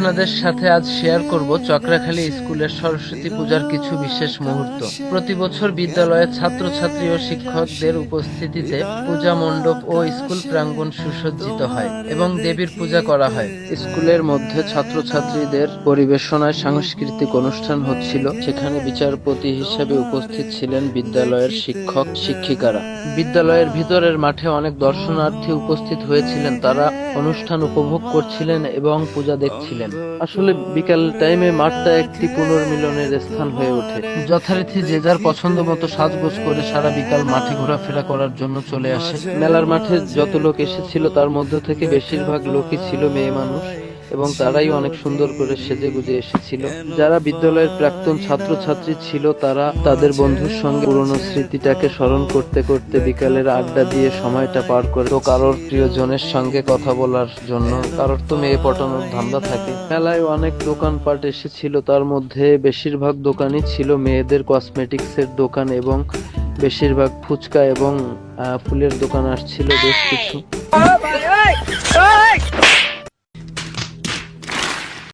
আপনাদের সাথে আজ শেয়ার করব চক্রাখালী স্কুলের সরস্বতী পূজার কিছু বিশেষ মুহূর্ত। প্রতি বছর বিদ্যালয়ের ছাত্রছাত্রী ও শিক্ষকদের উপস্থিতিতে পূজা মণ্ডপ ও স্কুল প্রাঙ্গণ সুসজ্জিত হয় এবং দেবীর পূজা করা হয়। স্কুলের মধ্যে ছাত্রছাত্রীদের পরিবেশনায় সাংস্কৃতিক অনুষ্ঠান হচ্ছিল, সেখানে বিচারপতি হিসেবে উপস্থিত ছিলেন বিদ্যালয়ের শিক্ষক শিক্ষিকারা। বিদ্যালয়ের ভিতরের মাঠে অনেক দর্শনার্থী উপস্থিত হয়েছিলেন, তারা অনুষ্ঠান উপভোগ করছিলেন এবং পূজা দেখছিলেন। আসলে বিকাল টাইমে মাঠটা একটি পুনর্মিলনের স্থান হয়ে ওঠে। যথারীতি যে যার পছন্দ মতো সাজগোজ করে সারা বিকাল মাঠে ঘোরাফেরা করার জন্য চলে আসে। মেলার মাঠে যত লোক এসেছিল তার মধ্য থেকে বেশিরভাগ লোকই ছিল মেয়ে মানুষ এবং তারাই অনেক সুন্দর করে সেজে গুজে এসেছিল। যারা বিদ্যালয়ের প্রাক্তন ছাত্রছাত্রী ছিল তারা তাদের বন্ধুর সঙ্গে পুরনো স্মৃতিটাকে স্মরণ করতে করতে বিকালের আড্ডা দিয়ে সময়টা পার করে। তো কারোর প্রিয়জনের সঙ্গে কথা বলার জন্য, কারোর তো মেয়ে পটানোর ধান্দা থাকে। মেলায় অনেক দোকানপাট এসেছিল, তার মধ্যে বেশিরভাগ দোকানই ছিল মেয়েদের কসমেটিক্সের দোকান এবং বেশিরভাগ ফুচকা এবং ফুলের দোকান আসছিল বেশ কিছু।